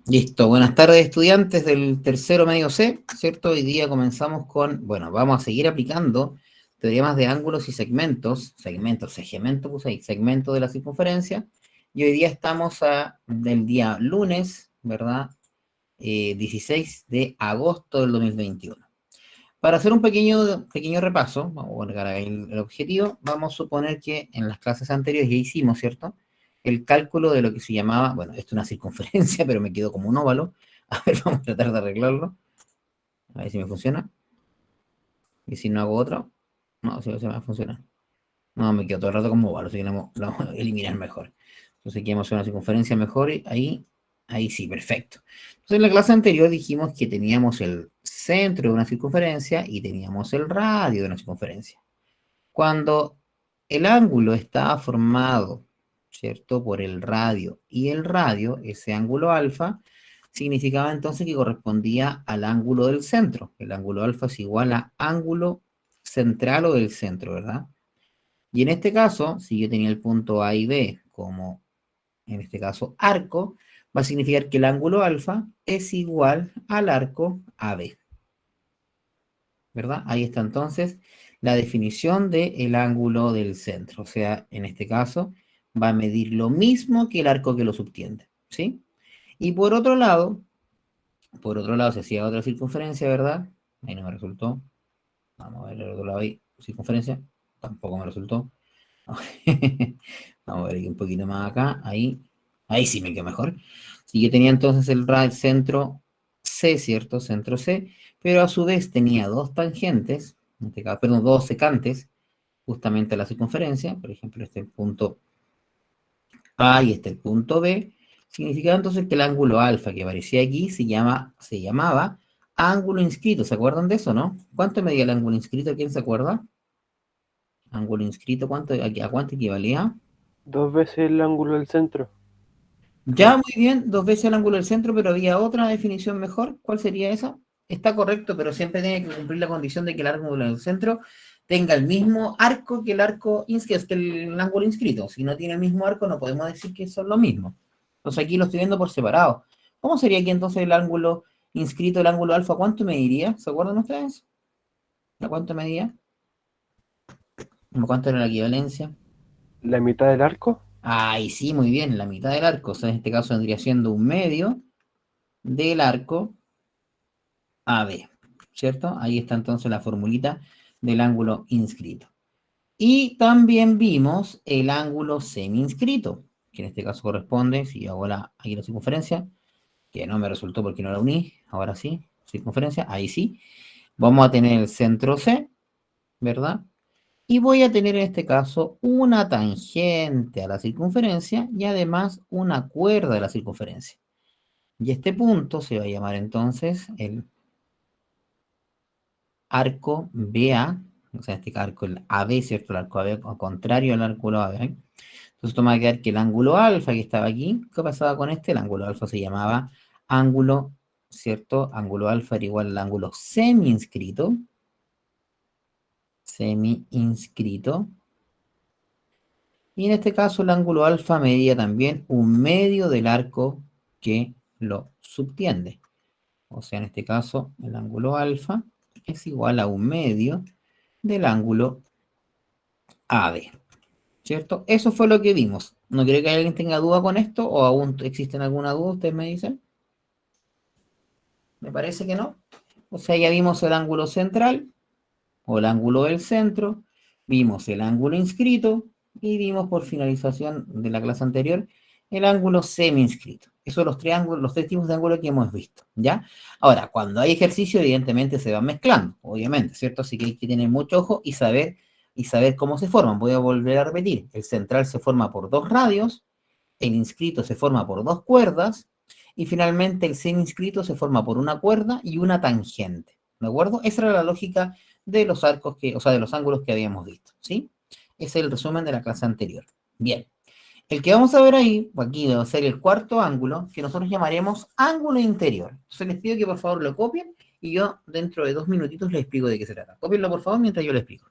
Listo, buenas tardes estudiantes del tercero medio C, ¿cierto? Hoy día comenzamos con, bueno, vamos a seguir aplicando teoremas de ángulos y segmentos, puse ahí, segmentos de la circunferencia, y hoy día estamos del día lunes, ¿verdad? 16 de agosto del 2021. Para hacer un pequeño repaso, vamos a marcar ahí el objetivo, vamos a suponer que en las clases anteriores ya hicimos, ¿cierto? El cálculo de lo que se llamaba, bueno, esto es una circunferencia, pero me quedó como un óvalo. A ver, vamos a tratar de arreglarlo. A ver si me funciona. Y si no hago otro, no, si no se me va a funcionar. No, me quedo todo el rato como óvalo, así que lo vamos a eliminar mejor. Entonces aquí vamos a hacer una circunferencia mejor y ahí sí, perfecto. Entonces en la clase anterior dijimos que teníamos el centro de una circunferencia y teníamos el radio de una circunferencia. Cuando el ángulo estaba formado, ¿cierto? Por el radio y el radio, ese ángulo alfa, significaba entonces que correspondía al ángulo del centro. El ángulo alfa es igual a ángulo central o del centro, ¿verdad? Y en este caso, si yo tenía el punto A y B como, en este caso, arco, va a significar que el ángulo alfa es igual al arco AB, ¿verdad? Ahí está entonces la definición del ángulo del centro. O sea, en este caso, va a medir lo mismo que el arco que lo subtiende, ¿sí? Y por otro lado, se hacía otra circunferencia, ¿verdad? Ahí no me resultó. Vamos a ver el otro lado ahí. Circunferencia. Tampoco me resultó. Vamos a ver aquí un poquito más acá. Ahí sí me quedó mejor. Si yo tenía entonces el centro C, ¿cierto? Centro C, pero a su vez tenía dos tangentes, en este caso, perdón, dos secantes, justamente a la circunferencia. Por ejemplo, este es el punto A y este es el punto B. Significaba entonces que el ángulo alfa que aparecía aquí se llamaba ángulo inscrito. ¿Se acuerdan de eso, no? ¿Cuánto medía el ángulo inscrito? ¿Quién se acuerda? Ángulo inscrito, ¿a cuánto equivalía? Dos veces el ángulo del centro. Ya, No, muy bien, dos veces el ángulo del centro, pero había otra definición mejor. ¿Cuál sería esa? Está correcto, pero siempre tiene que cumplir la condición de que el ángulo del centro tenga el mismo arco que el arco inscrito, que el ángulo inscrito. Si no tiene el mismo arco, no podemos decir que son lo mismo. Entonces aquí lo estoy viendo por separado. ¿Cómo sería aquí entonces el ángulo inscrito, el ángulo alfa? ¿Cuánto mediría? ¿Se acuerdan ustedes? ¿A cuánto medía? ¿Cuánto era la equivalencia? la mitad del arco. Ahí sí, muy bien, la mitad del arco. O sea, en este caso vendría siendo un medio del arco AB, ¿cierto? Ahí está entonces la formulita del ángulo inscrito. Y también vimos el ángulo semi-inscrito, que en este caso corresponde, si yo hago aquí la circunferencia, que no me resultó porque no la uní, ahora sí, circunferencia, ahí sí. Vamos a tener el centro C, ¿verdad? Y voy a tener en este caso una tangente a la circunferencia y además una cuerda de la circunferencia. Y este punto se va a llamar entonces el arco BA, o sea, este arco, el AB, ¿cierto? El arco AB, al contrario al ángulo AB. Entonces, esto me va a quedar que el ángulo alfa que estaba aquí, ¿qué pasaba con este? El ángulo alfa se llamaba ángulo, ¿cierto? Ángulo alfa era igual al ángulo semi-inscrito. Y en este caso, el ángulo alfa medía también un medio del arco que lo subtiende. O sea, en este caso, el ángulo alfa es igual a un medio del ángulo AB, ¿cierto? Eso fue lo que vimos. No quiero que alguien tenga duda con esto o aún existen alguna duda, ustedes me dicen. Me parece que no. O sea, ya vimos el ángulo central o el ángulo del centro, vimos el ángulo inscrito y vimos por finalización de la clase anterior el ángulo semi-inscrito. Esos son los tres ángulos, los tres tipos de ángulos que hemos visto, ¿ya? Ahora, cuando hay ejercicio, evidentemente se van mezclando, obviamente, ¿cierto? Así que hay que tener mucho ojo y saber cómo se forman. Voy a volver a repetir. El central se forma por dos radios, el inscrito se forma por dos cuerdas y finalmente el semi-inscrito se forma por una cuerda y una tangente. ¿De acuerdo? Esa era la lógica de los arcos o sea, de los ángulos que habíamos visto, ¿sí? Ese es el resumen de la clase anterior. Bien. El que vamos a ver ahí, aquí va a ser el cuarto ángulo, que nosotros llamaremos ángulo interior. Entonces les pido que por favor lo copien y yo dentro de 2 minutitos les explico de qué se trata. Copienlo por favor mientras yo les explico.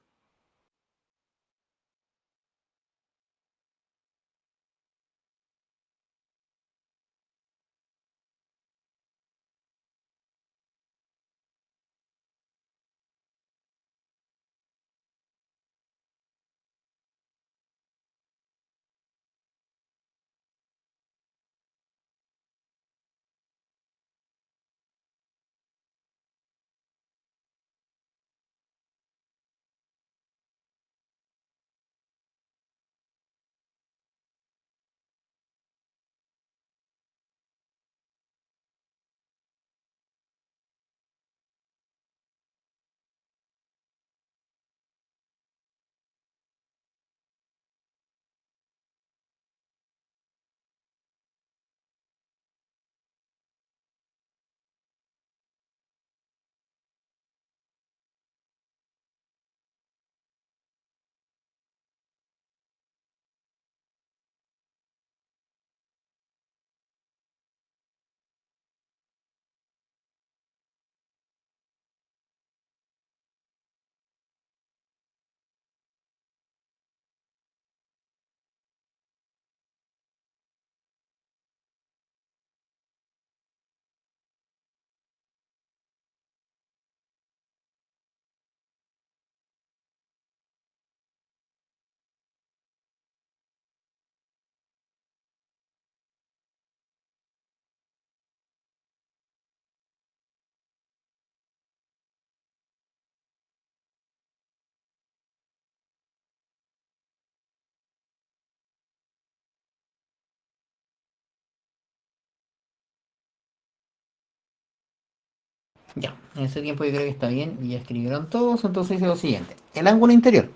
Ya, en ese tiempo yo creo que está bien y ya escribieron todos, entonces dice lo siguiente. El ángulo interior.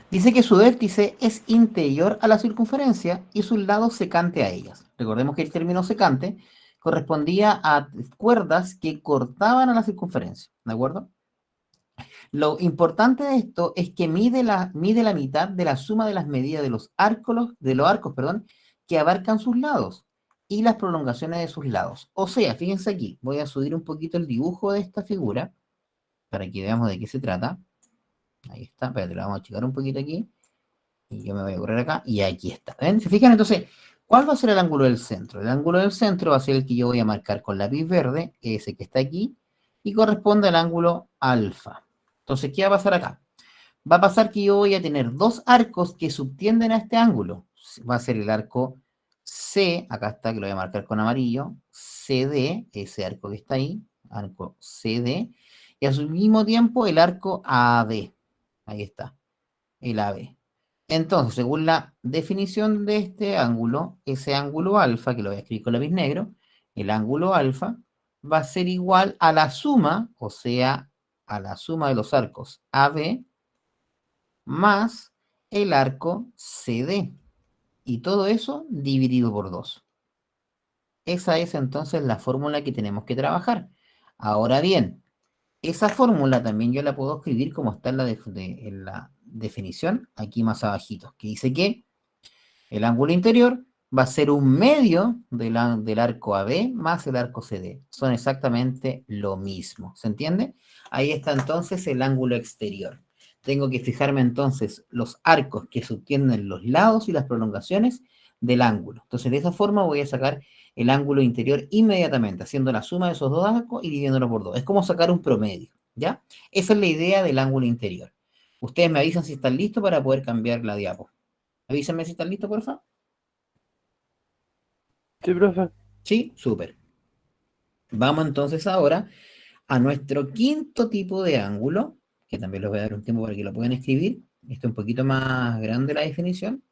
Dice que su vértice es interior a la circunferencia y sus lados secante a ellas. Recordemos que el término secante correspondía a cuerdas que cortaban a la circunferencia, ¿de acuerdo? Lo importante de esto es que mide la mitad de la suma de las medidas de los arcos, perdón, que abarcan sus lados y las prolongaciones de sus lados. O sea, fíjense aquí, voy a subir un poquito el dibujo de esta figura para que veamos de qué se trata. Ahí está, espérate, lo vamos a achicar un poquito aquí. Y yo me voy a correr acá y aquí está. ¿Ven? ¿Se fijan? Entonces, ¿cuál va a ser el ángulo del centro? El ángulo del centro va a ser el que yo voy a marcar con lápiz verde, ese que está aquí, y corresponde al ángulo alfa. Entonces, ¿qué va a pasar acá? Va a pasar que yo voy a tener dos arcos que subtienden a este ángulo. Va a ser el arco C, acá está, que lo voy a marcar con amarillo, CD, ese arco que está ahí, arco CD, y al mismo tiempo el arco AD. Ahí está, el AB. Entonces, según la definición de este ángulo, ese ángulo alfa, que lo voy a escribir con lápiz negro, el ángulo alfa va a ser igual a la suma, o sea, a la suma de los arcos AB más el arco CD. Y todo eso dividido por 2. Esa es entonces la fórmula que tenemos que trabajar. Ahora bien, esa fórmula también yo la puedo escribir como está en la definición, aquí más abajito, que dice que el ángulo interior va a ser un medio del arco AB más el arco CD. Son exactamente lo mismo. ¿Se entiende? Ahí está entonces el ángulo exterior. Tengo que fijarme entonces los arcos que subtienden los lados y las prolongaciones del ángulo. Entonces de esa forma voy a sacar el ángulo interior inmediatamente, haciendo la suma de esos dos arcos y dividiéndolo por 2. Es como sacar un promedio, ¿ya? Esa es la idea del ángulo interior. Ustedes me avisan si están listos para poder cambiar la diapo. Avísenme si están listos, por favor. Sí, profe. Sí, súper. Vamos entonces ahora a nuestro quinto tipo de ángulo, que también les voy a dar un tiempo para que lo puedan escribir. Este es un poquito más grande la definición,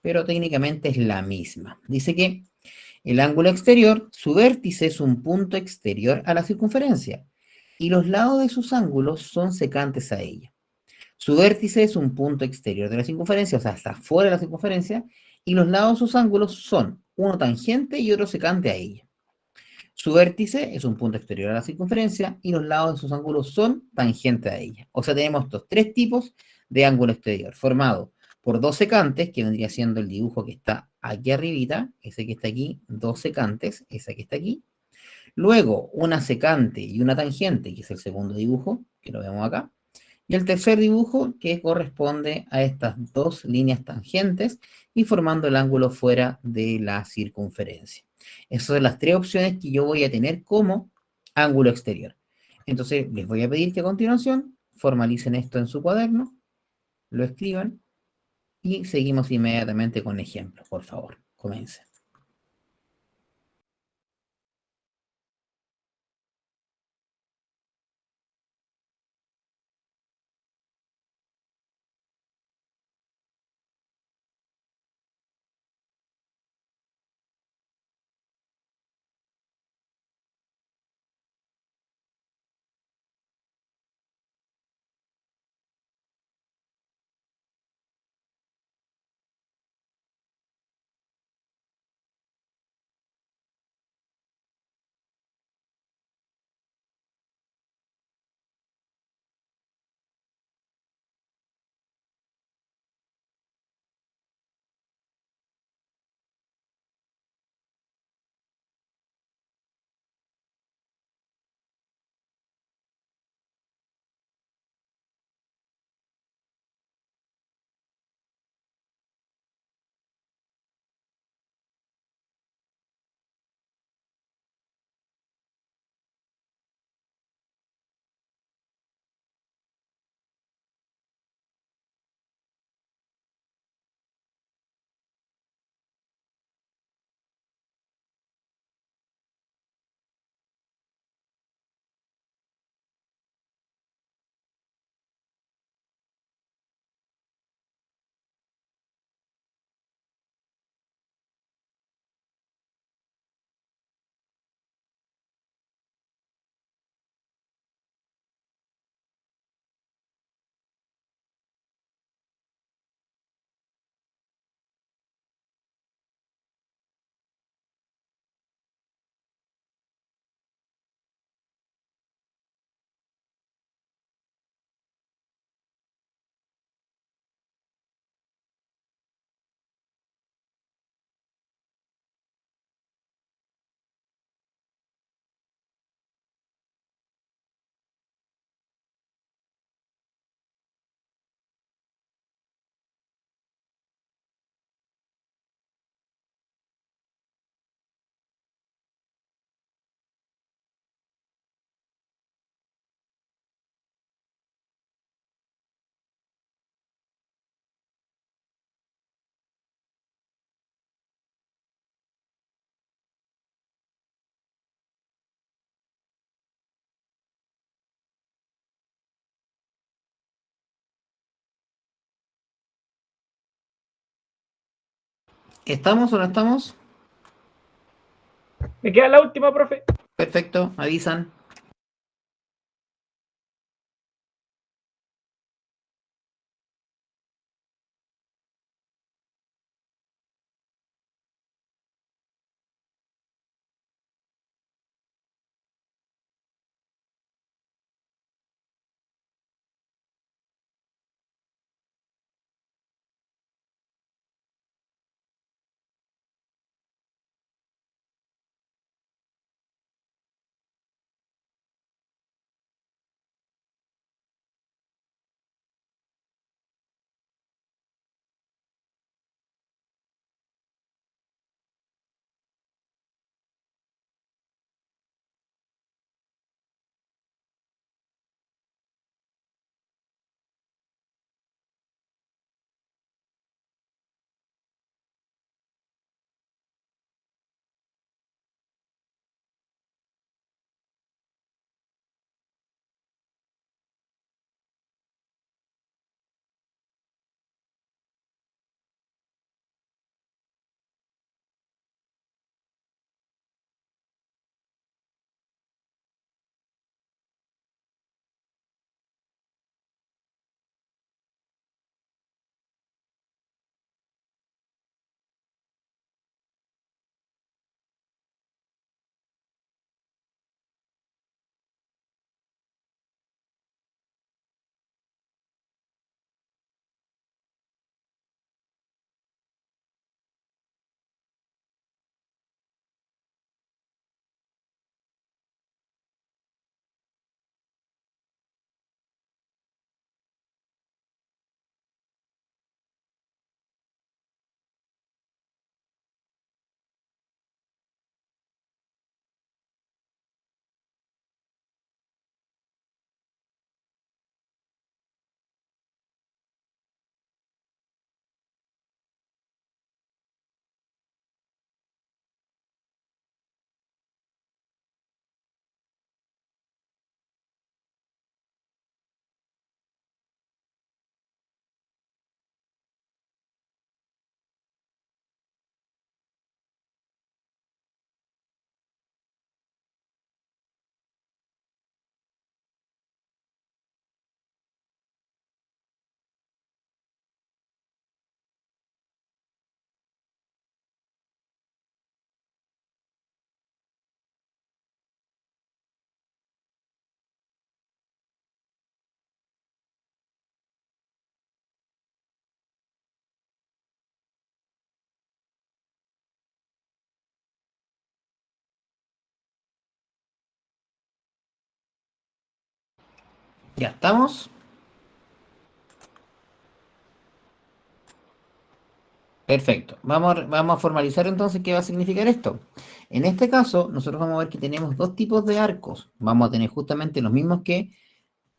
pero técnicamente es la misma. Dice que el ángulo exterior, su vértice es un punto exterior a la circunferencia y los lados de sus ángulos son secantes a ella. Su vértice es un punto exterior de la circunferencia, o sea, está fuera de la circunferencia, y los lados de sus ángulos son uno tangente y otro secante a ella. Su vértice es un punto exterior a la circunferencia y los lados de sus ángulos son tangentes a ella. O sea, tenemos estos tres tipos de ángulo exterior, formado por dos secantes, que vendría siendo el dibujo que está aquí arribita, ese que está aquí, dos secantes, esa que está aquí. Luego, una secante y una tangente, que es el segundo dibujo, que lo vemos acá. Y el tercer dibujo que corresponde a estas dos líneas tangentes y formando el ángulo fuera de la circunferencia. Esas son las tres opciones que yo voy a tener como ángulo exterior. Entonces, les voy a pedir que a continuación formalicen esto en su cuaderno, lo escriban y seguimos inmediatamente con ejemplos. Por favor, comiencen. ¿Estamos o no estamos? Me queda la última, profe. Perfecto, avisan. ¿Ya estamos? Perfecto. Vamos a formalizar entonces qué va a significar esto. En este caso, nosotros vamos a ver que tenemos dos tipos de arcos. Vamos a tener justamente los mismos que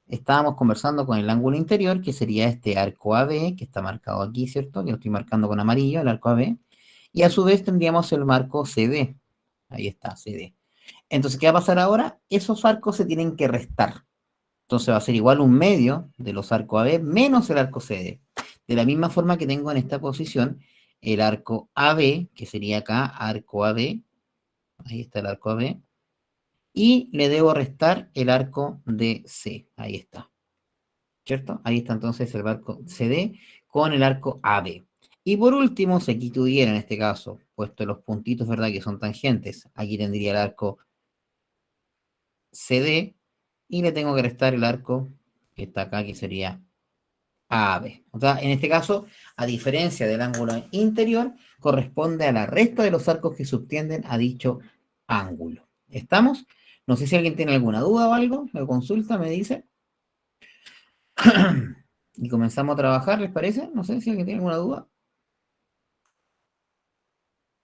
estábamos conversando con el ángulo interior, que sería este arco AB, que está marcado aquí, ¿cierto? Que lo estoy marcando con amarillo, el arco AB. Y a su vez tendríamos el marco CD. Ahí está, CD. Entonces, ¿qué va a pasar ahora? Esos arcos se tienen que restar. Entonces va a ser igual un medio de los arcos AB menos el arco CD. De la misma forma que tengo en esta posición el arco AB, que sería acá arco AB. Ahí está el arco AB. Y le debo restar el arco DC. Ahí está. ¿Cierto? Ahí está entonces el arco CD con el arco AB. Y por último, si aquí tuviera en este caso, puesto los puntitos, ¿verdad? Que son tangentes, aquí tendría el arco CD y le tengo que restar el arco que está acá, que sería AB. O sea, en este caso, a diferencia del ángulo interior, corresponde a la resta de los arcos que subtienden a dicho ángulo. ¿Estamos? No sé si alguien tiene alguna duda o algo, me consulta, me dice. Y comenzamos a trabajar, ¿les parece? No sé si alguien tiene alguna duda.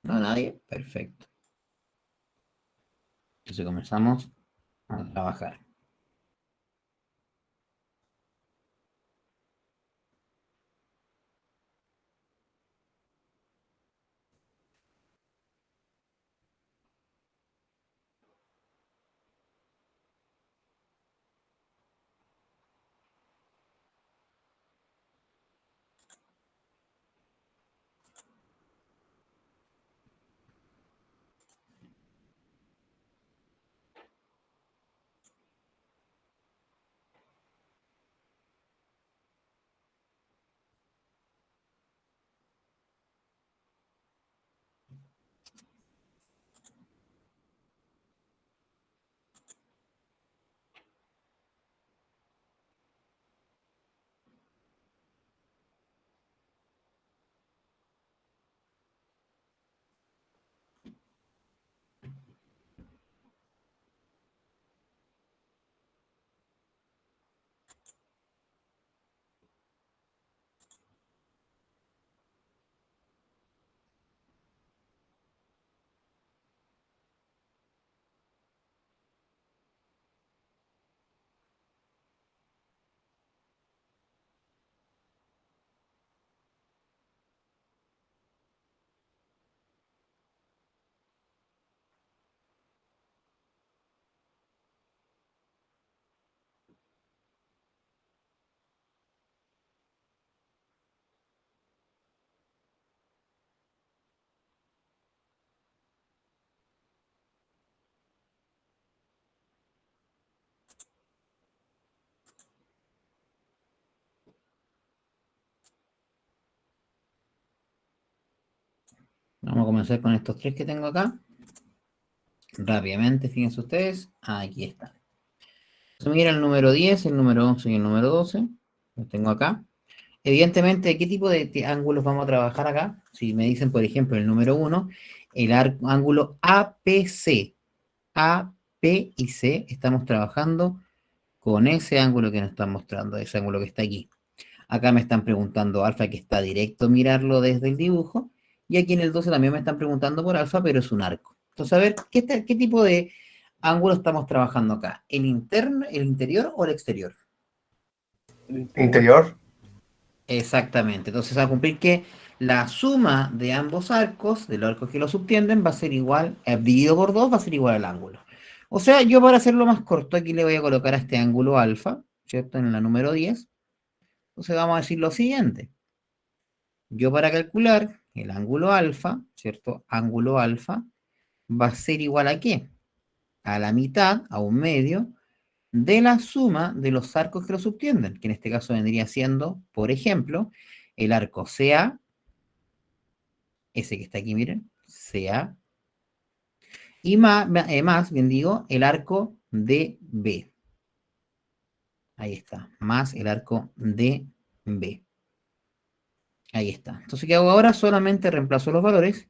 No, nadie. Perfecto. Entonces comenzamos a trabajar. Vamos a comenzar con estos tres que tengo acá. Rápidamente, fíjense ustedes. Aquí está. Mira el número 10, el número 11 y el número 12. Los tengo acá. Evidentemente, ¿qué tipo de ángulos vamos a trabajar acá? Si me dicen, por ejemplo, el número 1, el ángulo APC. A, P y C, estamos trabajando con ese ángulo que nos están mostrando, ese ángulo que está aquí. Acá me están preguntando alfa, que está directo mirarlo desde el dibujo, y aquí en el 12 también me están preguntando por alfa, pero es un arco. Entonces, a ver, ¿qué tipo de ángulo estamos trabajando acá? ¿El interno, el interior o el exterior? Interior. Exactamente. Entonces, va a cumplir que la suma de ambos arcos, de los arcos que lo subtienden, va a ser igual, dividido por 2, va a ser igual al ángulo. O sea, yo para hacerlo más corto, aquí le voy a colocar a este ángulo alfa, ¿cierto? En la número 10. Entonces vamos a decir lo siguiente. Yo para calcular el ángulo alfa, ¿cierto? Ángulo alfa va a ser igual ¿a qué? A la mitad, a un medio, de la suma de los arcos que lo subtienden, que en este caso vendría siendo, por ejemplo, el arco CA, ese que está aquí, miren, CA, y más, bien digo, el arco DB. Ahí está, más el arco DB. Ahí está. Entonces, ¿qué hago ahora? Solamente reemplazo los valores,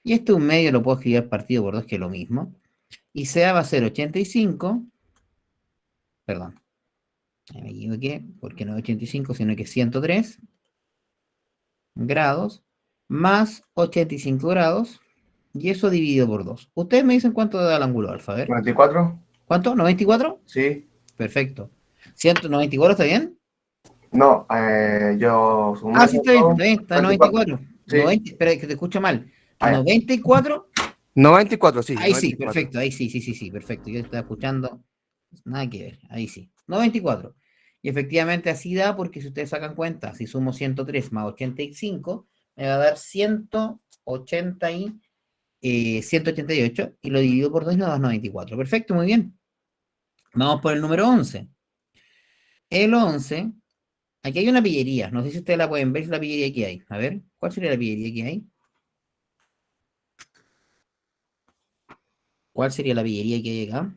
y este un medio lo puedo escribir partido por 2, que es lo mismo, y CA va a ser 85, perdón, me equivoqué, porque no es 85, sino que es 103 grados, más 85 grados, y eso dividido por 2. Ustedes me dicen cuánto da el ángulo alfa, a ver. 44. ¿Cuánto? ¿94? Sí. Perfecto. ¿194 está bien? No, yo sumé Ah, sí, está bien, todo. está bien, está 94. 94. Sí. 90, espera, que te escucho mal. Ah, ya. 94. 94, sí. Ahí sí, 94. perfecto, ahí sí, sí, perfecto. Yo estaba escuchando, nada que ver, ahí sí. 94. Y efectivamente así da, porque si ustedes sacan cuenta, si sumo 103 más 85, me va a dar 180 188, y lo divido por 2 y nos da 94. Perfecto, muy bien. Vamos por el número 11. El 11, aquí hay una pillería. No sé si ustedes la pueden ver, la pillería que hay. A ver, ¿cuál sería la pillería que hay? ¿Cuál sería la pillería que hay acá?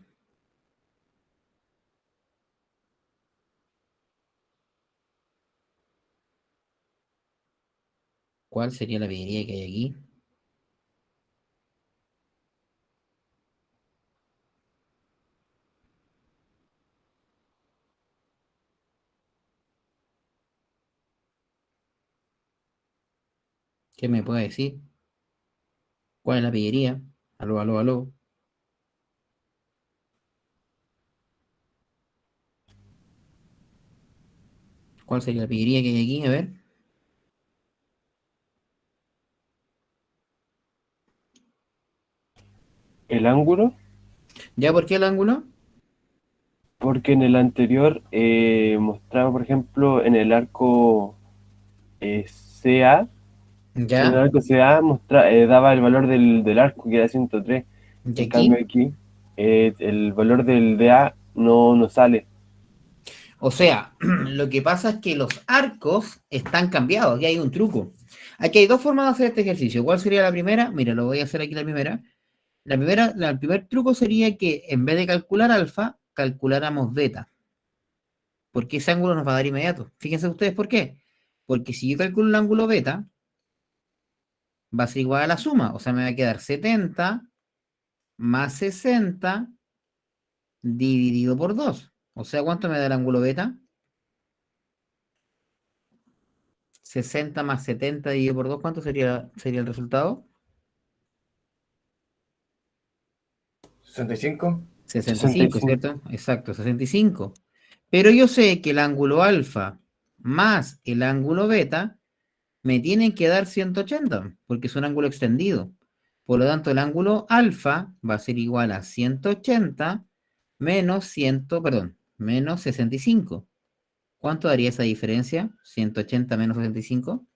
¿Cuál sería la pillería que hay aquí? ¿Qué me puede decir? ¿Cuál es la pillería? Aló, aló, aló. ¿Cuál sería la pillería que hay aquí? A ver. El ángulo, ¿Ya por qué el ángulo? porque en el anterior mostraba, por ejemplo, en el arco CA, en el ¿Ya? arco CA daba el valor del arco, que era 103. ¿Y En cambio aquí? aquí, el valor del DA no sale. O sea, lo que pasa es que los arcos están cambiados. Aquí hay un truco. Aquí hay dos formas de hacer este ejercicio. ¿Cuál sería la primera? Mira, lo voy a hacer aquí la primera. El primer truco sería que en vez de calcular alfa, calculáramos beta. Porque ese ángulo nos va a dar inmediato. Fíjense ustedes por qué. Porque si yo calculo el ángulo beta, va a ser igual a la suma. O sea, me va a quedar 70 más 60 dividido por 2. O sea, ¿cuánto me da el ángulo beta? 60 más 70 dividido por 2, ¿cuánto sería el resultado? 65. 65, 65. ¿cierto? Exacto, 65. Pero yo sé que el ángulo alfa más el ángulo beta me tienen que dar 180, porque es un ángulo extendido. Por lo tanto, el ángulo alfa va a ser igual a 180 menos 100, perdón, menos 65. ¿Cuánto daría esa diferencia? 180 menos 65.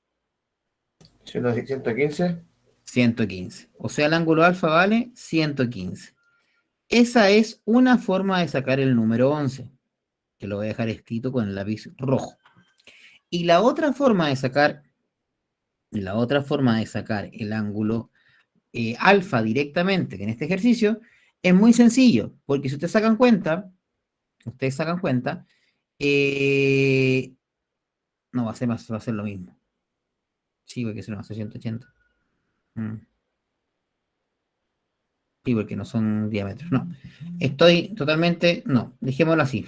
115. 115. O sea, el ángulo alfa vale 115. Esa es una forma de sacar el número 11, que lo voy a dejar escrito con el lápiz rojo. Y la otra forma de sacar el ángulo alfa directamente, que en este ejercicio, es muy sencillo, porque si ustedes sacan cuenta, no va a ser más, va a ser lo mismo. Sí, porque son más 180. Sí, porque no son diámetros, no. Estoy totalmente, no, dejémoslo así.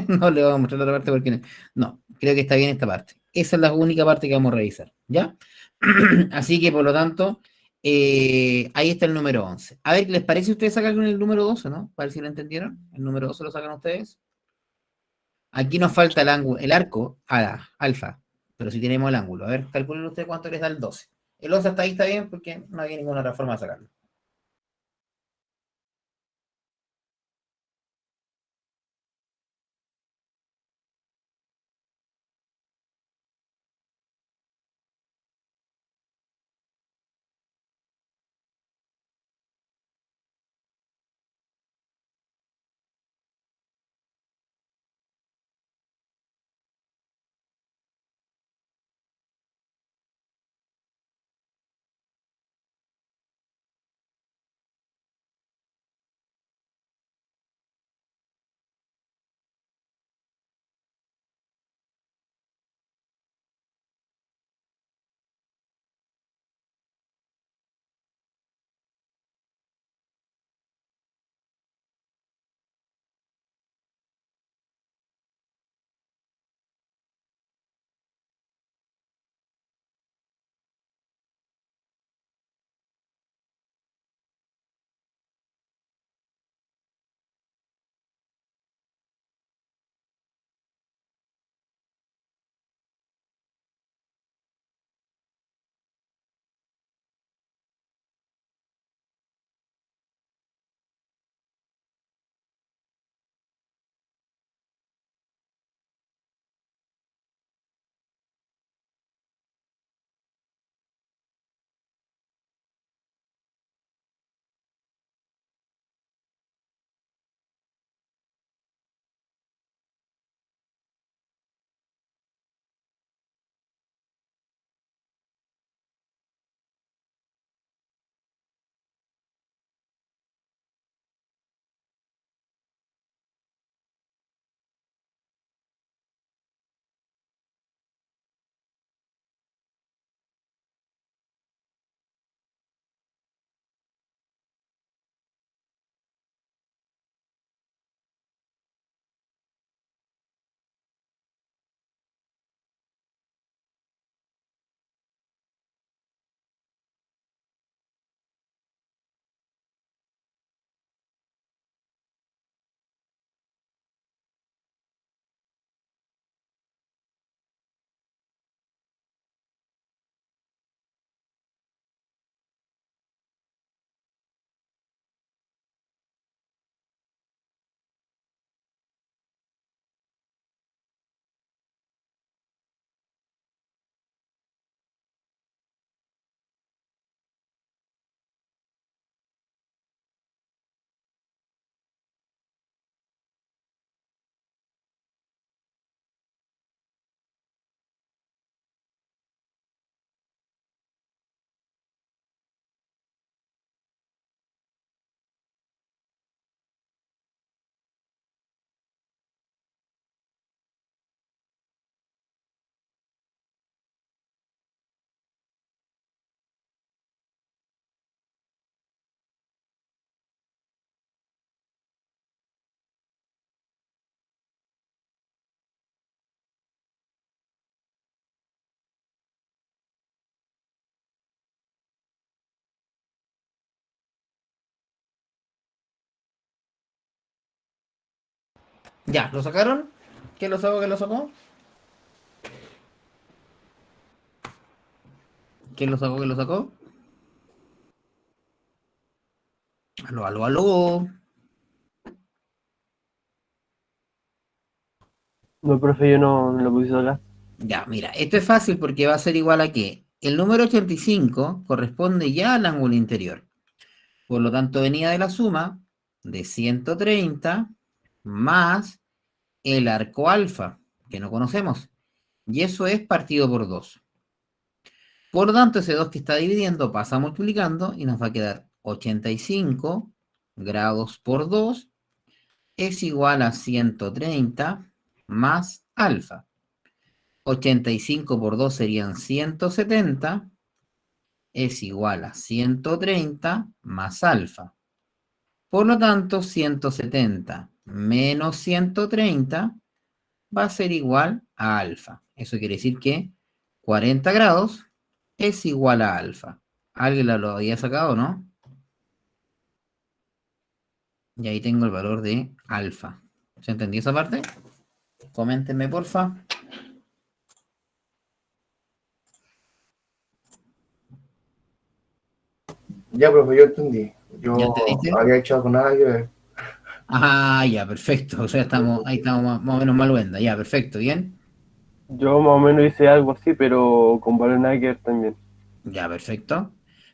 No le vamos a mostrar la otra parte porque no, creo que está bien esta parte. Esa es la única parte que vamos a revisar, ¿ya? Así que, por lo tanto, ahí está el número 11. A ver, ¿les parece a ustedes sacar con el número 12, no? Para ver si lo entendieron. El número 12 lo sacan ustedes. Aquí nos falta el ángulo, el arco a la alfa, pero si tenemos el ángulo. A ver, calculen ustedes cuánto les da el 12. El 11 hasta ahí está bien porque no había ninguna otra forma de sacarlo. Ya, ¿lo sacaron? ¿Quién lo sacó? ¿Quién lo sacó? ¿Quién lo sacó? ¿Quién lo sacó? Aló, aló, aló. No, profe, yo no lo puse acá. Ya, mira, esto es fácil porque va a ser igual a que el número 85 corresponde ya al ángulo interior. Por lo tanto, venía de la suma de 130 más el arco alfa, que no conocemos. Y eso es partido por 2. Por lo tanto, ese 2 que está dividiendo pasa multiplicando y nos va a quedar 85 grados por 2 es igual a 130 más alfa. 85 por 2 serían 170, es igual a 130 más alfa. Por lo tanto, 170 menos 130 va a ser igual a alfa. Eso quiere decir que 40 grados es igual a alfa. ¿Alguien lo había sacado, no? Y ahí tengo el valor de alfa. ¿Se entendió esa parte? Coméntenme, porfa. Ya, profe, yo entendí. ¿Ya Yo entendiste? había hecho algo nada que ver. Ah, ya, perfecto. O sea, ahí estamos más o menos mal venda. Ya, perfecto, bien. Yo más o menos hice algo así, pero con valor nada que ver también. Ya, perfecto.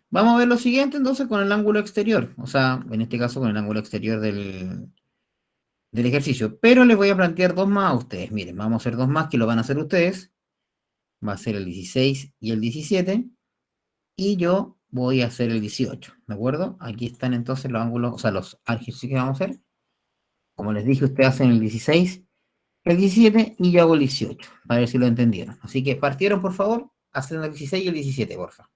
Vamos a ver lo siguiente entonces con el ángulo exterior. O sea, en este caso con el ángulo exterior del ejercicio. Pero les voy a plantear dos más a ustedes. Miren, vamos a hacer dos más que lo van a hacer ustedes. Va a ser el 16 y el 17. Y yo voy a hacer el 18. ¿De acuerdo? Aquí están entonces los ángulos, o sea, los ejercicios que vamos a hacer. Como les dije, ustedes hacen el 16, el 17 y yo hago el 18. Para ver si lo entendieron. Así que partieron, por favor, haciendo el 16 y el 17, porfa.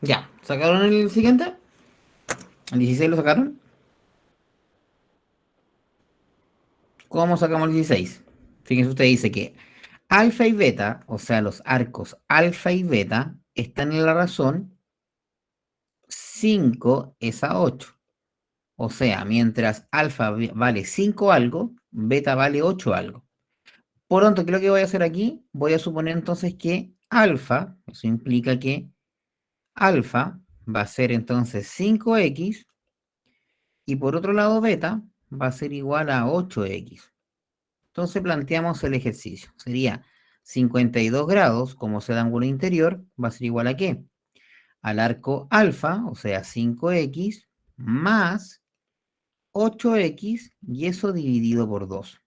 Ya, ¿sacaron el siguiente? ¿El 16 lo sacaron? ¿Cómo sacamos el 16? Fíjense, usted dice que alfa y beta, o sea, los arcos alfa y beta, están en la razón 5 es a 8. O sea, mientras alfa vale 5 algo, beta vale 8 algo. Por lo tanto, ¿qué es lo que voy a hacer aquí? Voy a suponer entonces que alfa, eso implica que alfa va a ser entonces 5x y por otro lado beta va a ser igual a 8x. Entonces planteamos el ejercicio. Sería 52 grados, como sea el ángulo interior, va a ser igual a ¿qué? Al arco alfa, o sea 5x, más 8x y eso dividido por 2.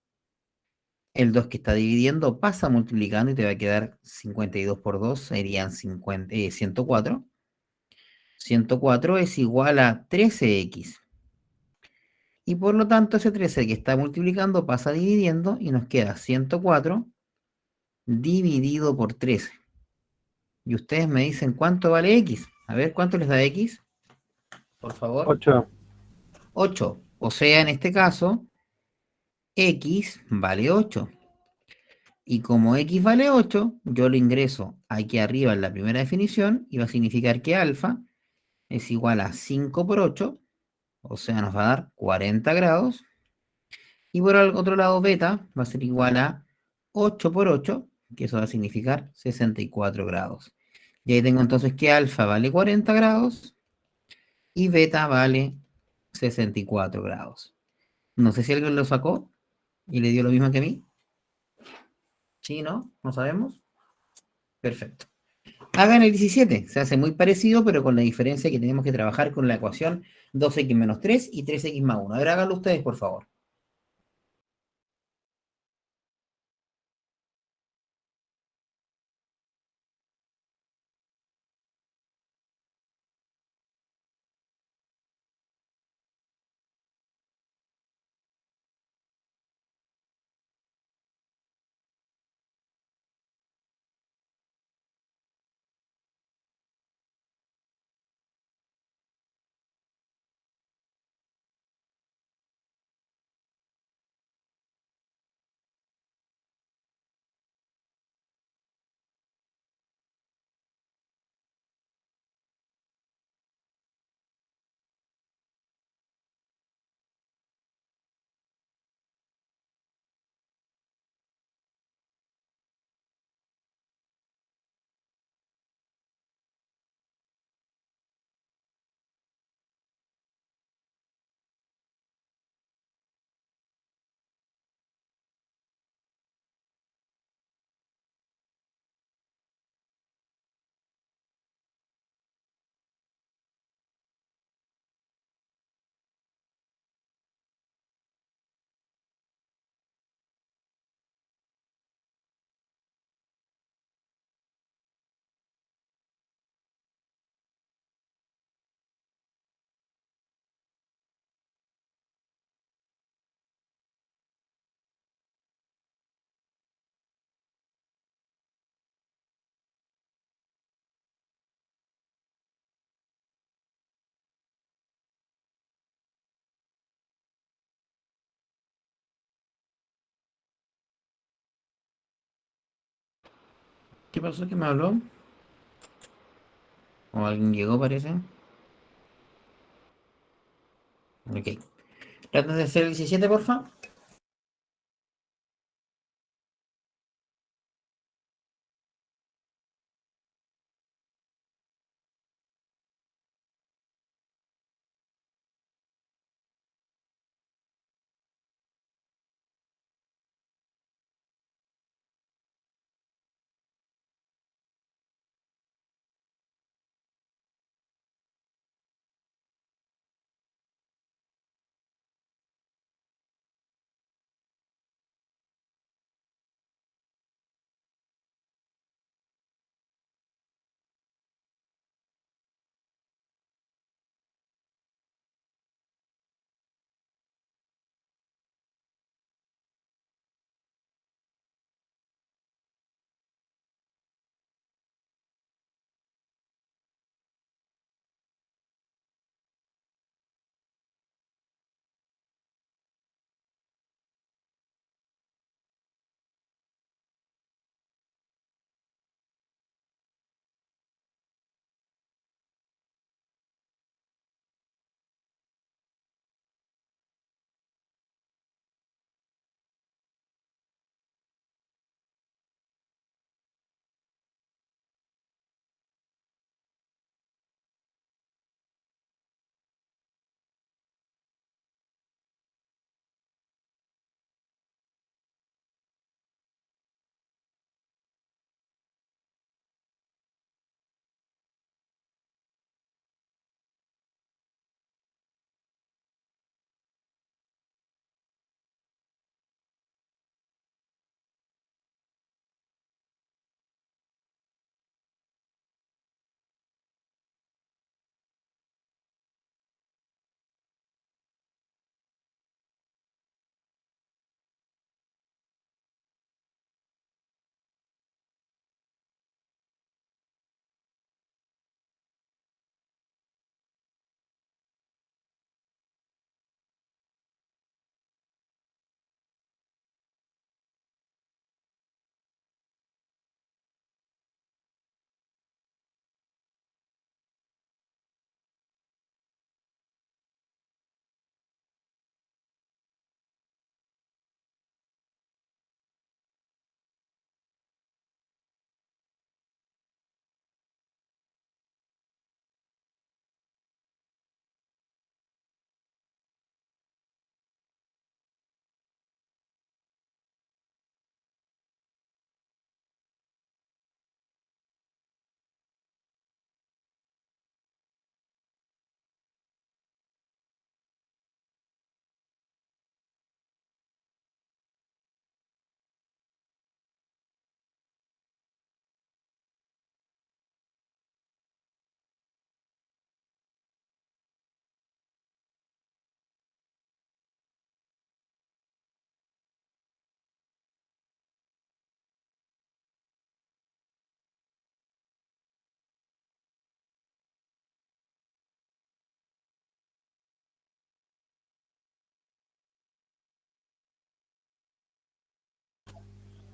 El 2 que está dividiendo pasa multiplicando y te va a quedar 52 por 2, serían 104. 104 es igual a 13x. Y por lo tanto ese 13 que está multiplicando pasa dividiendo y nos queda 104 dividido por 13. Y ustedes me dicen cuánto vale x. A ver, ¿cuánto les da x? Por favor. 8. 8. O sea, en este caso, x vale 8. Y como x vale 8, yo lo ingreso aquí arriba en la primera definición y va a significar que alfa es igual a 5 por 8, o sea, nos va a dar 40 grados. Y por el otro lado, beta va a ser igual a 8 por 8, que eso va a significar 64 grados. Y ahí tengo entonces que alfa vale 40 grados y beta vale 64 grados. No sé si alguien lo sacó y le dio lo mismo que a mí. ¿Sí, no? ¿No sabemos? Perfecto. Hagan el 17. Se hace muy parecido, pero con la diferencia que tenemos que trabajar con la ecuación 2x menos 3 y 3x más 1. A ver, háganlo ustedes, por favor. ¿Qué pasó? ¿Qué me habló? ¿O alguien llegó, parece? Ok. Traten de hacer el 17, porfa.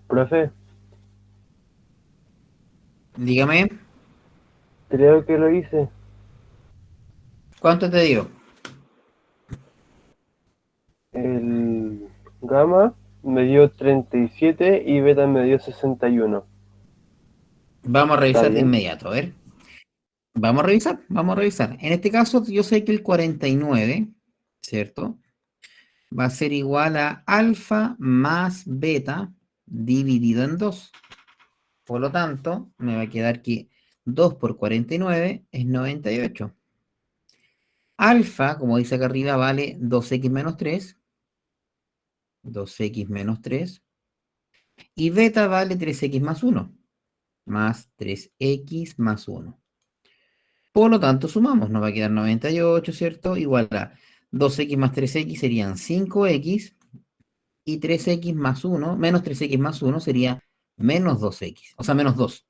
Profe, Dígame, creo que lo hice. ¿cuánto te dio? El gamma me dio 37 y beta me dio 61. Vamos a ¿Está revisar de bien? inmediato, a ver. Vamos a revisar. En este caso, yo sé que el 49, ¿cierto? Va a ser igual a alfa más beta dividido en 2. Por lo tanto, me va a quedar que 2 por 49 es 98. Alfa, como dice acá arriba, vale 2x menos 3. 2x menos 3. Y beta vale 3x más 1. Más 3x más 1. Por lo tanto, sumamos. Nos va a quedar 98, ¿cierto? Igual a 2x más 3x serían 5x. Y 3x más 1, menos 3x más 1 sería menos 2x. O sea, menos 2.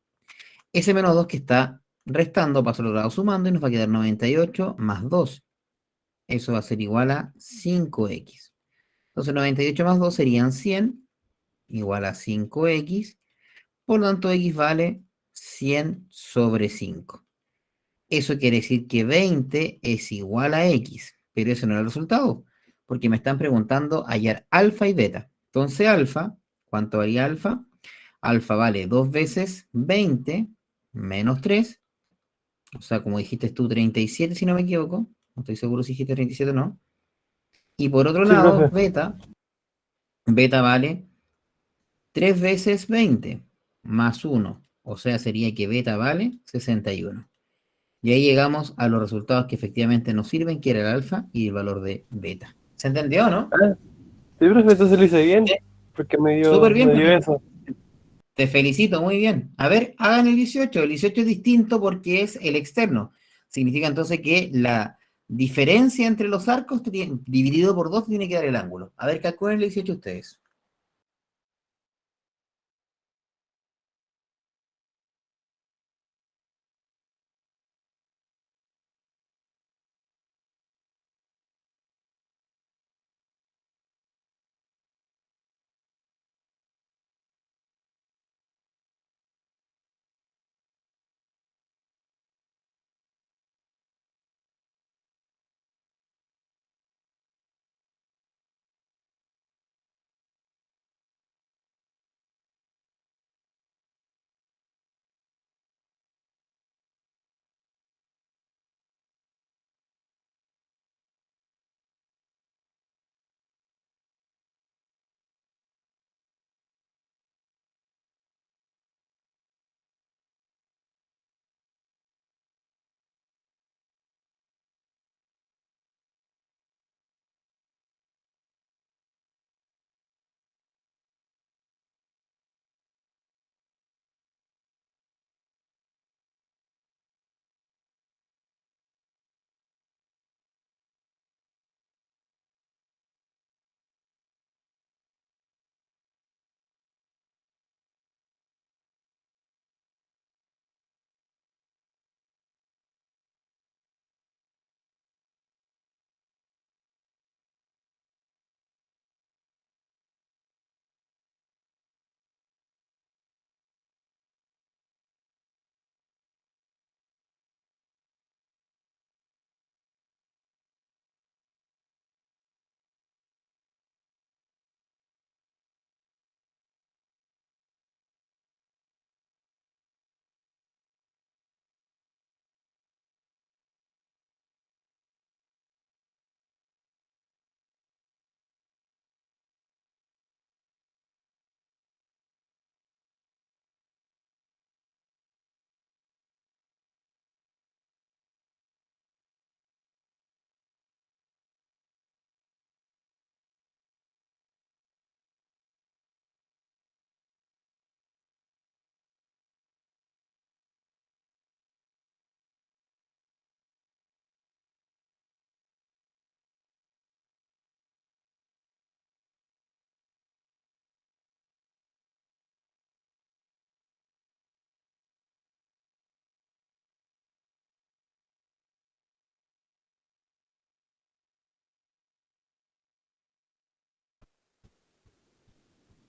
Ese menos 2 que está restando pasa al otro lado sumando y nos va a quedar 98 más 2. Eso va a ser igual a 5x. Entonces 98 más 2 serían 100, igual a 5x. Por lo tanto, x vale 100 sobre 5. Eso quiere decir que 20 es igual a x, pero eso no era el resultado, porque me están preguntando hallar alfa y beta. Entonces, alfa, ¿cuánto valía alfa? Alfa vale 2 veces 20 menos 3, o sea, como dijiste tú, 37 si no me equivoco. No estoy seguro si dijiste 37 o no. Y por otro Sí, lado, profe. beta vale 3 veces 20 más 1, o sea, sería que beta vale 61. Y ahí llegamos a los resultados que efectivamente nos sirven, que era el alfa y el valor de beta. ¿Se entendió, no? Ah, sí, profe, entonces lo hice bien. Sí. Porque Súper bien, me pues. dio eso. Te felicito, muy bien. A ver, hagan el 18. El 18 es distinto porque es el externo. Significa entonces que la diferencia entre los arcos dividido por 2 tiene que dar el ángulo. A ver, calculen el 18 ustedes.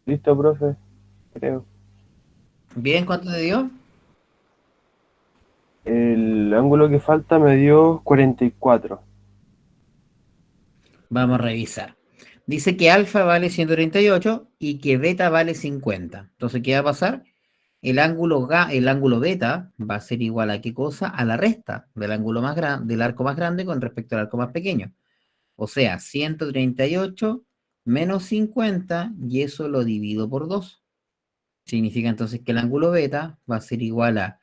Listo, profe. creo. Bien, ¿cuánto te dio? El ángulo que falta me dio 44. Vamos a revisar. Dice que alfa vale 138 y que beta vale 50. Entonces, ¿qué va a pasar? El ángulo beta va a ser igual a qué cosa? A la resta del ángulo más grande, del arco más grande con respecto al arco más pequeño. O sea, 138 menos 50 y eso lo divido por 2. Significa entonces que el ángulo beta va a ser igual a,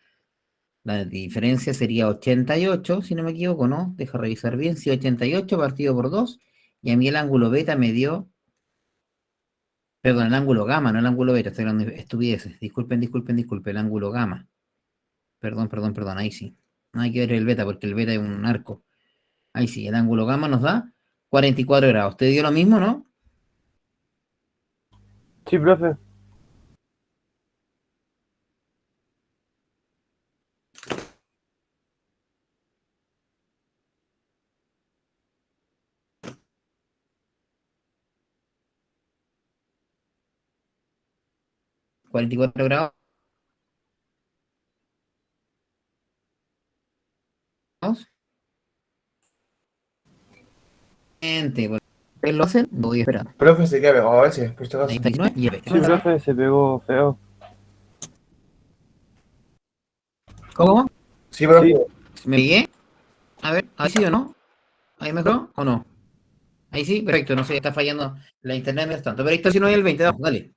la diferencia sería 88, si no me equivoco, ¿no? Deja revisar bien, si 88 partido por 2 y a mí el ángulo beta me dio, perdón, el ángulo gamma, no el ángulo beta, estoy hablando de estupideces. Disculpen, el ángulo gamma. Perdón, ahí sí. No hay que ver el beta porque el beta es un arco. Ahí sí, el ángulo gamma nos da 44 grados. ¿Te dio lo mismo, no? Sí, profe. 44 grados. Gente, ¿ustedes lo hacen? No voy a esperar. Profe, se queda pegado a veces, por si acaso. 99 y el Sí, profe, se pegó feo. ¿Cómo? Sí, profe. Sí, ¿Me pegué? A ver, ¿ahí sí o no? ¿Ahí mejoró o no? Ahí sí, perfecto, no sé, está fallando la internet mientras tanto. Pero ahí está, si no hay el 20, vamos, dale.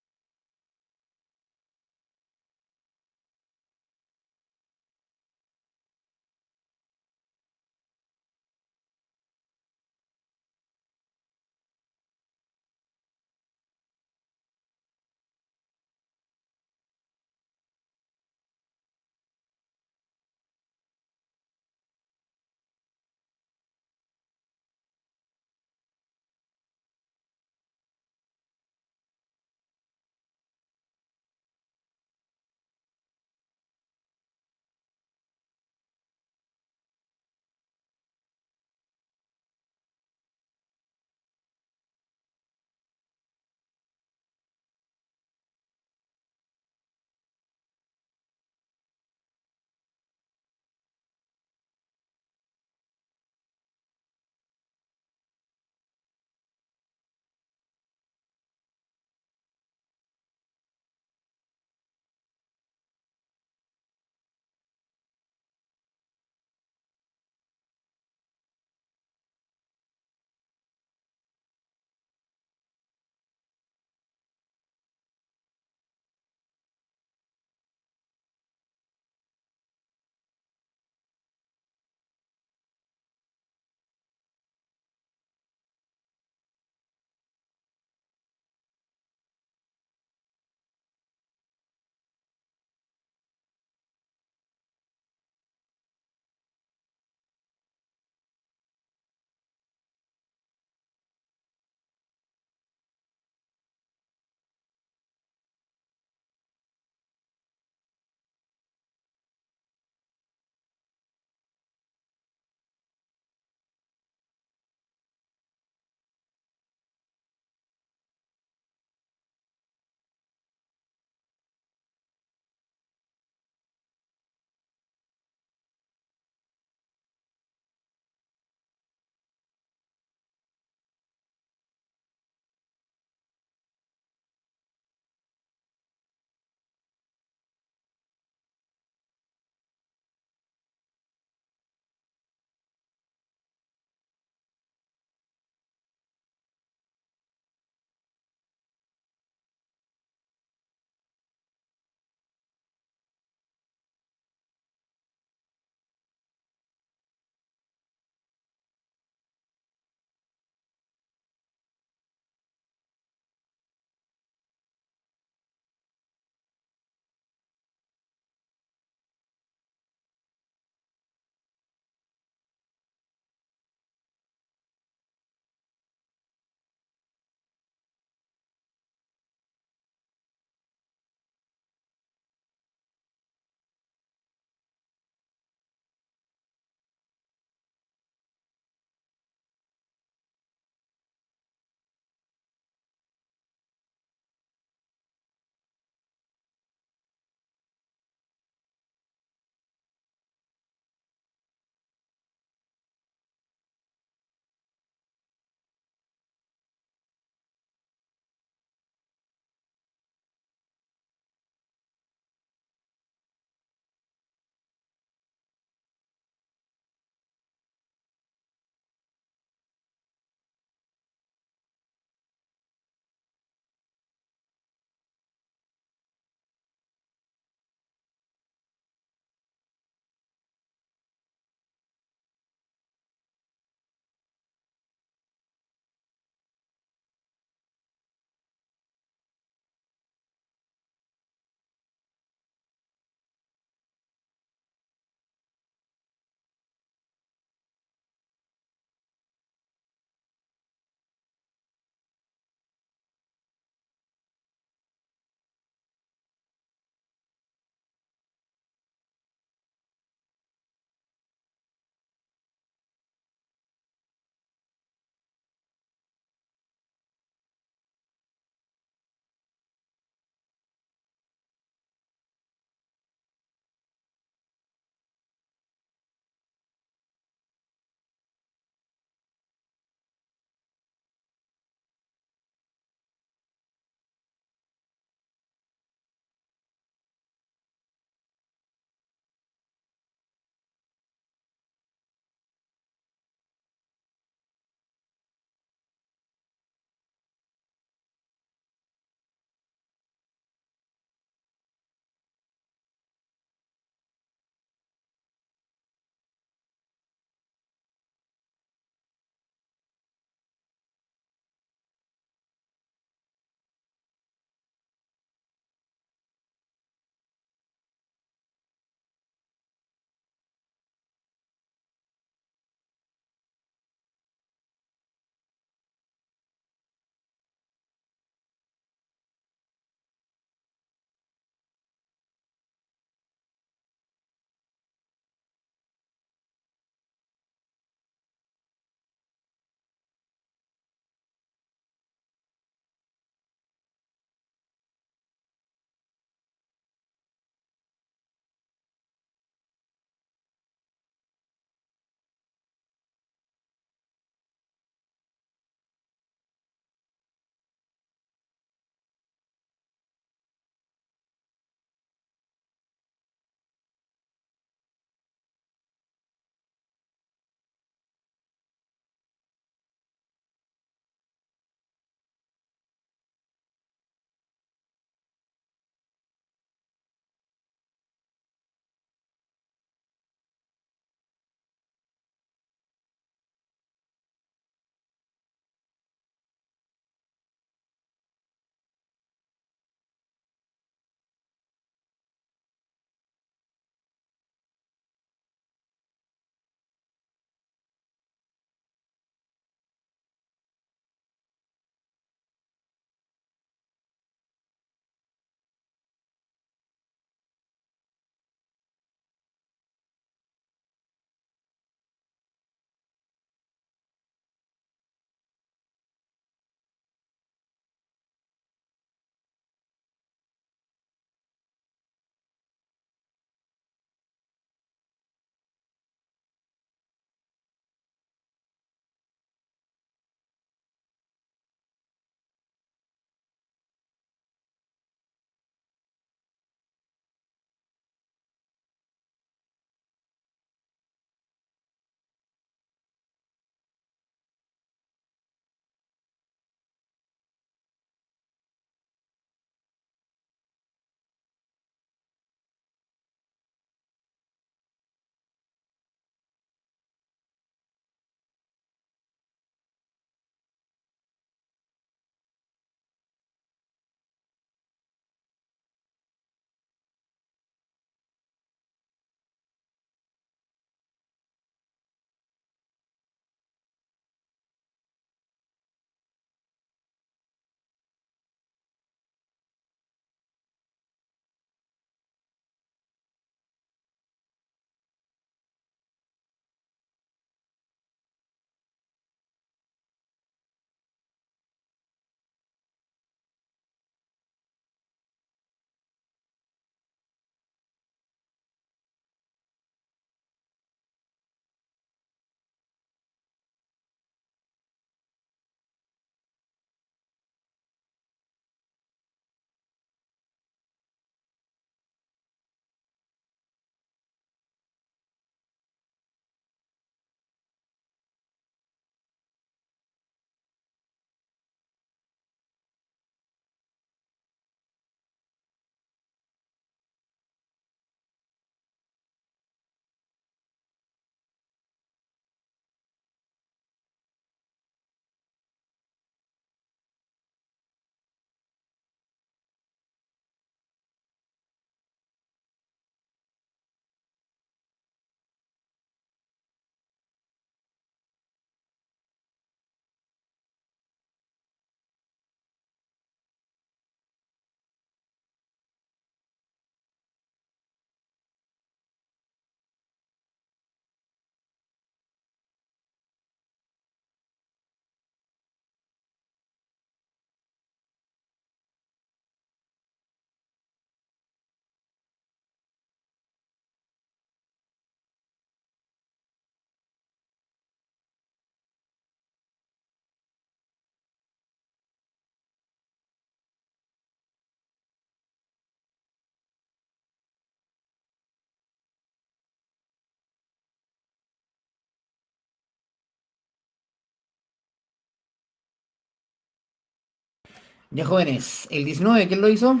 Ya, jóvenes, el 19, ¿quién lo hizo?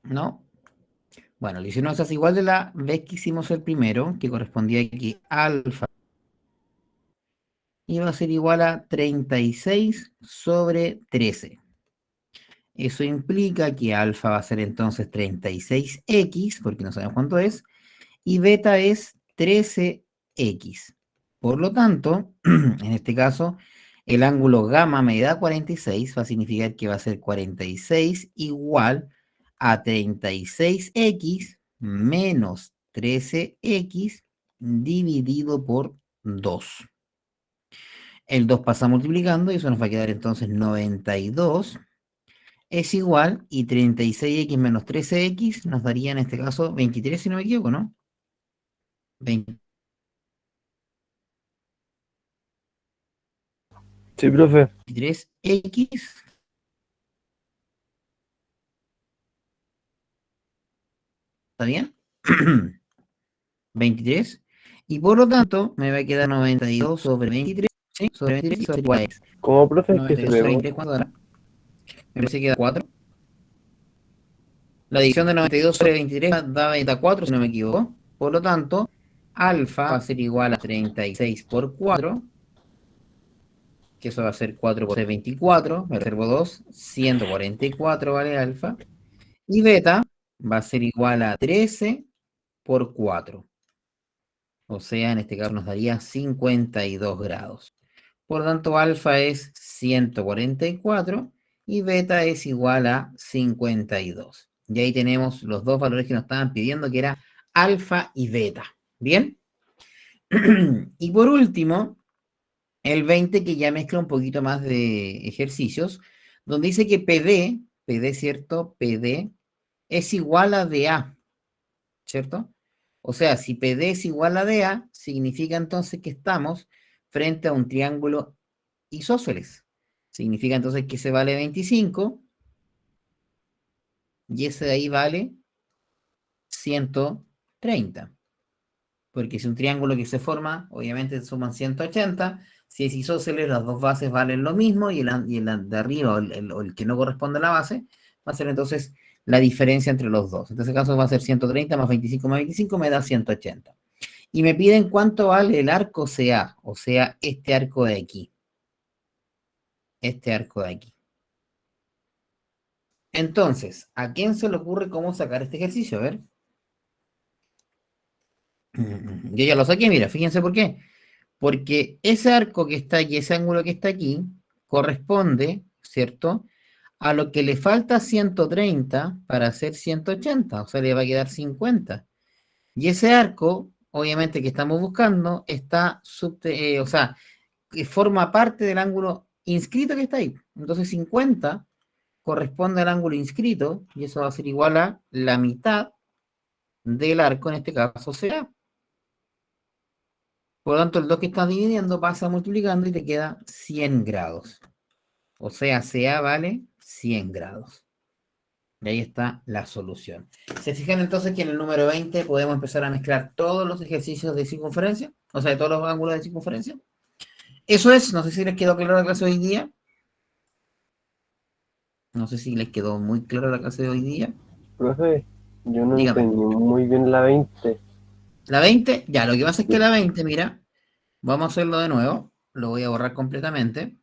¿No? Bueno, el 19 se hace igual de la vez que hicimos el primero, que correspondía aquí alfa, y va a ser igual a 36 sobre 13. Eso implica que alfa va a ser entonces 36x, porque no sabemos cuánto es, y beta es 13x. Por lo tanto, en este caso, el ángulo gamma me da 46, va a significar que va a ser 46 igual a 36x menos 13x dividido por 2. El 2 pasa multiplicando y eso nos va a quedar entonces 92 es igual, y 36x menos 13x nos daría en este caso 23, si no me equivoco, ¿no? 23x, Sí, profe. ¿está bien? 23, y por lo tanto me va a quedar 92 sobre 23, ¿sí? Sobre 23 sobre igual es ¿Cómo, profe? Es que se 92 sobre pegó. 23, ¿cuánto dará? Me parece que da 4. La división de 92 sobre 23 da 4, si no me equivoco. Por lo tanto, alfa va a ser igual a 36 por 4, que eso va a ser 4 por 24, me reservo 2, 144 vale alfa, y beta va a ser igual a 13 por 4, o sea, en este caso nos daría 52 grados. Por lo tanto, alfa es 144 y beta es igual a 52. Y ahí tenemos los dos valores que nos estaban pidiendo, que era alfa y beta. ¿Bien? Y por último, el 20, que ya mezcla un poquito más de ejercicios, donde dice que PD, ¿cierto? PD es igual a DA, ¿cierto? O sea, si PD es igual a DA, significa entonces que estamos frente a un triángulo isósceles. Significa entonces que ese vale 25 y ese de ahí vale 130. Porque si un triángulo que se forma, obviamente suman 180. Si es isósceles, las dos bases valen lo mismo y el de arriba o el que no corresponde a la base va a ser entonces la diferencia entre los dos. En este caso va a ser 130 más 25 me da 180. Y me piden cuánto vale el arco CA, o sea, este arco de aquí. Este arco de aquí. Entonces, ¿a quién se le ocurre cómo sacar este ejercicio? A ver. Yo ya lo saqué, mira, fíjense por qué. Porque ese arco que está aquí, ese ángulo que está aquí, corresponde, ¿cierto? A lo que le falta 130 para hacer 180, o sea, le va a quedar 50. Y ese arco, obviamente que estamos buscando, está, o sea, que forma parte del ángulo inscrito que está ahí. Entonces 50 corresponde al ángulo inscrito, y eso va a ser igual a la mitad del arco, en este caso CA. Por lo tanto, el 2 que estás dividiendo pasa multiplicando y te queda 100 grados. O sea, CA vale 100 grados. Y ahí está la solución. ¿Se fijan entonces que en el número 20 podemos empezar a mezclar todos los ejercicios de circunferencia? O sea, de todos los ángulos de circunferencia. Eso es, no sé si les quedó claro la clase de hoy día. No sé si les quedó muy clara la clase de hoy día. Profe, yo no Dígame. entendí muy bien la 20. La 20, ya, lo que pasa es que la 20, mira, vamos a hacerlo de nuevo. Lo voy a borrar completamente.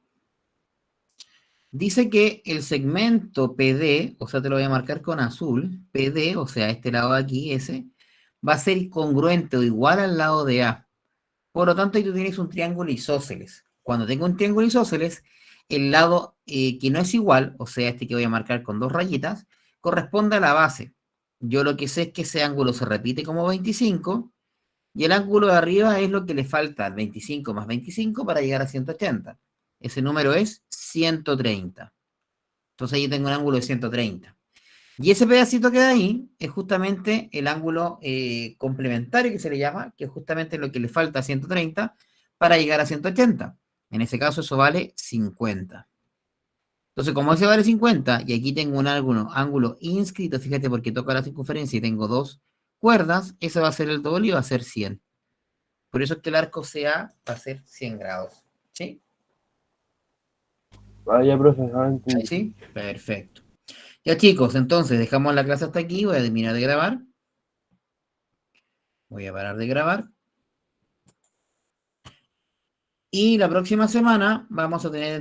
Dice que el segmento PD, o sea, te lo voy a marcar con azul, PD, o sea, este lado de aquí, ese, va a ser congruente o igual al lado de A. Por lo tanto, ahí tú tienes un triángulo isósceles. Cuando tengo un triángulo isósceles, el lado que no es igual, o sea, este que voy a marcar con dos rayitas, corresponde a la base. Yo lo que sé es que ese ángulo se repite como 25, y el ángulo de arriba es lo que le falta al 25 más 25 para llegar a 180. Ese número es 130. Entonces ahí tengo un ángulo de 130. Y ese pedacito que da ahí es justamente el ángulo complementario que se le llama, que es justamente lo que le falta a 130 para llegar a 180. En ese caso eso vale 50. Entonces, como ese vale 50, y aquí tengo un ángulo inscrito, fíjate, porque toca la circunferencia y tengo dos cuerdas, ese va a ser el doble y va a ser 100. Por eso es que el arco CA va a ser 100 grados. ¿Sí? Ah, ya, profe, ¿Ahí entendí. sí? Perfecto. Ya chicos, entonces dejamos la clase hasta aquí, voy a terminar de grabar. Voy a parar de grabar. Y la próxima semana vamos a tener